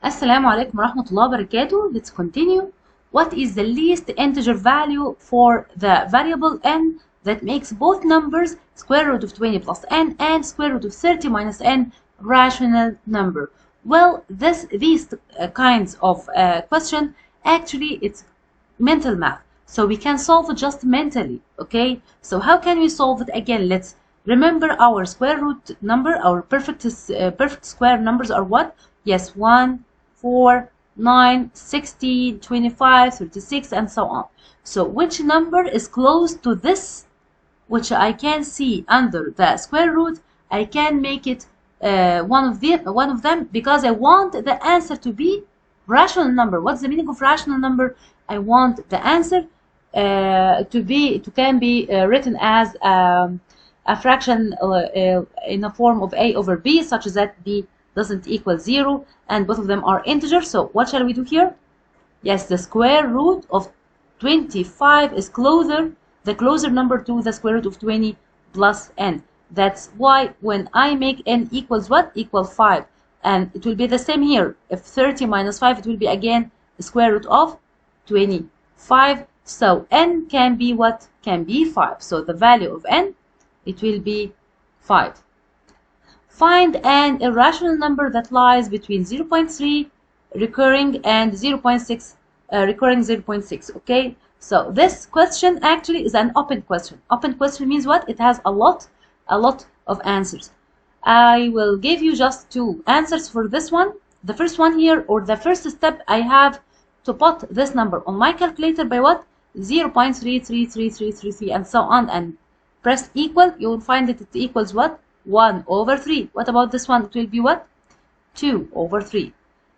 Assalamu alaikum warahmatullahi wabarakatuh. Let's continue. What is the least integer value for the variable n that makes both numbers square root of 20 plus n and square root of 30 minus n rational number? Well, these kinds of question, actually it's mental math. So we can solve it just mentally, okay? So how can we solve it? Again, let's remember our square root number. Our perfect square numbers are what? Yes, 1, 4, 9, 16, 25, 36, and so on. So which number is close to this, which I can see under the square root? I can make it one of them, because I want the answer to be rational number. What's the meaning of rational number? I want the answer can be written as a fraction in a form of a over b, such that b doesn't equal 0, and both of them are integers. So what shall we do here? Yes, the square root of 25 is the closer number to the square root of 20 plus n. That's why when I make n equals what? Equal 5. And it will be the same here. If 30 minus 5, it will be again the square root of 25. So n can be what? Can be 5. So the value of n, it will be 5. Find an irrational number that lies between 0.3 recurring and 0.6 recurring 0.6. Okay, so this question actually is an open question. Open question means what? It has a lot of answers. I will give you just 2 answers for this one. The first one here, or the first step, I have to put this number on my calculator by what? 0.33333 and so on, and press equal. You will find that it equals what? 1 over 3. What about this one? It will be what? 2 over 3.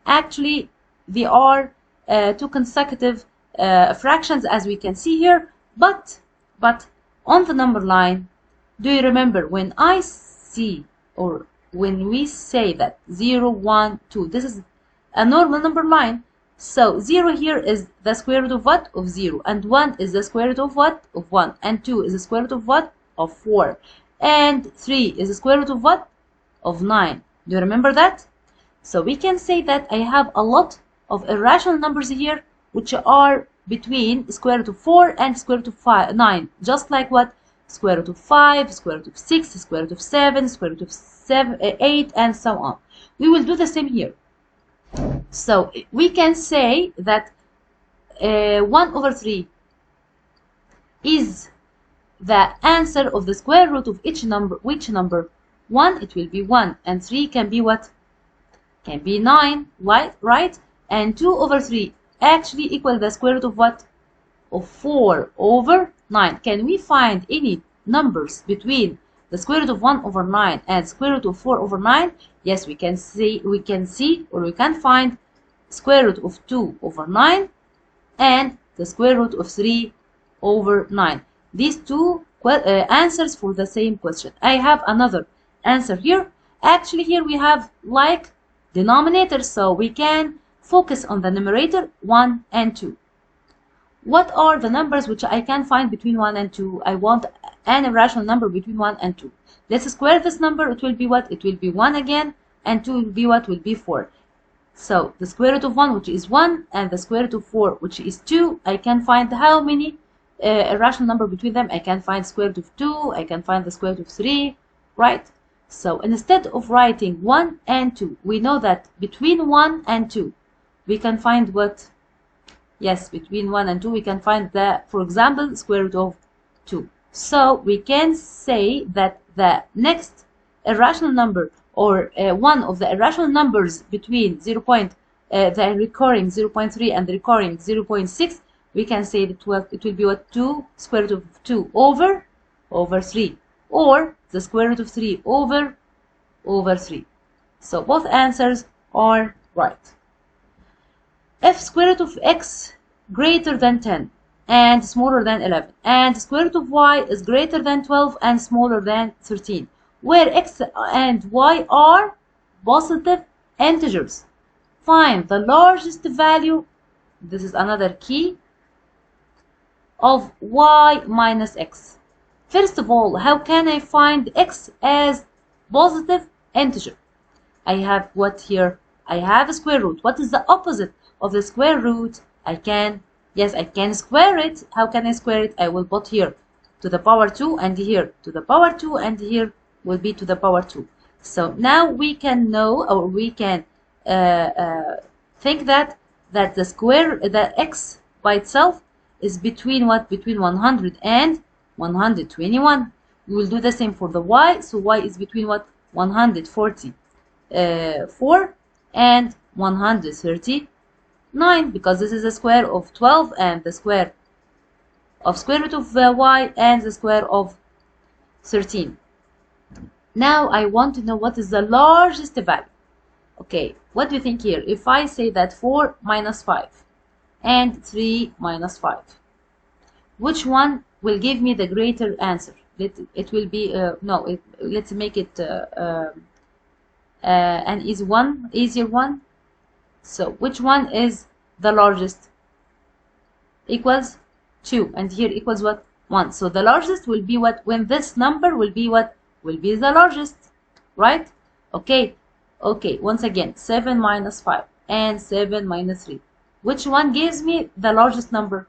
Actually, they are 2 consecutive fractions, as we can see here, but on the number line, do you remember when I see, or when we say that 0, 1, 2, this is a normal number line. So 0 here is the square root of what? Of 0. And 1 is the square root of what? Of 1. And 2 is the square root of what? Of 4. And 3 is the square root of what? Of 9. Do you remember that? So we can say that I have a lot of irrational numbers here, which are between square root of 4 and square root of 9. Just like what? Square root of 5, square root of 6, square root of 7, square root of 8, and so on. We will do the same here. So we can say that 1 over 3 is the answer of the square root of each number. Which number? 1, it will be 1, and 3 can be what? Can be 9, right? And 2 over 3 actually equal the square root of what? Of 4 over 9. Can we find any numbers between the square root of 1 over 9 and square root of 4 over 9? Yes, we can find square root of 2 over 9 and the square root of 3 over 9. These 2 answers for the same question. I have another answer here. Actually, here we have like denominators, so we can focus on the numerator 1 and 2. What are the numbers which I can find between 1 and 2? I want an irrational number between 1 and 2. Let's square this number. It will be what? It will be 1 again, and 2 will be what? Will be 4. So the square root of 1, which is 1, and the square root of 4, which is 2, I can find how many irrational number between them? I can find square root of 2, I can find the square root of 3, right? So instead of writing 1 and 2, we know that between 1 and 2, we can find what? Yes, between 1 and 2, we can find the, for example, square root of 2. So we can say that the next irrational number, or one of the irrational numbers between the recurring 0.3 and the recurring 0.6, we can say that it will be what? 2 square root of 2 over 3, or the square root of 3 over 3. So both answers are right. If square root of x greater than 10 and smaller than 11, and square root of y is greater than 12 and smaller than 13, where x and y are positive integers, find the largest value, this is another key, of y minus x. First of all, how can I find x as positive integer? I have what here? I have a square root. What is the opposite of the square root? I can square it. How can I square it? I will put here to the power 2 and here to the power 2 and here will be to the power 2. So now we can know, or we can think that the x by itself is between what? Between 100 and 121. We will do the same for the y. So y is between what? 144 and 139, because this is the square of 12 and the square of square root of y and the square of 13. Now I want to know what is the largest value. Okay, what do you think here? If I say that 4 minus 5 and 3 minus 5, which one will give me the greater answer? It will be, let's make it an easier one. So which one is the largest? Equals 2, and here equals what? 1. So the largest will be what? When this number will be what? Will be the largest, right? Okay, once again, 7 minus 5 and 7 minus 3. Which one gives me the largest number?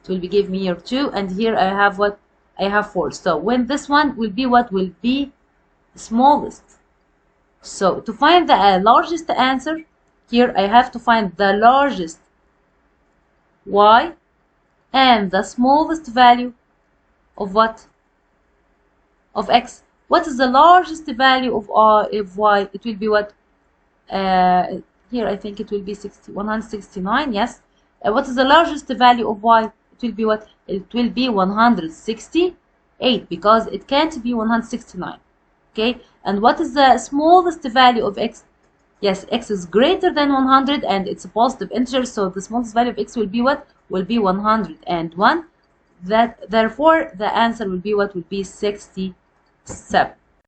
It will be give me here 2, and here I have what? I have 4. So when this one will be what? Will be smallest. So to find the largest answer, here I have to find the largest y and the smallest value of what? Of x. What is the largest value of y? It will be what? Here I think it will be 169. Yes. What is the largest value of y? It will be what? It will be 168, because it can't be 169. Okay. And what is the smallest value of x? Yes, x is greater than 100 and it's a positive integer, so the smallest value of x will be what? Will be 101. Therefore the answer will be what? Will be 67.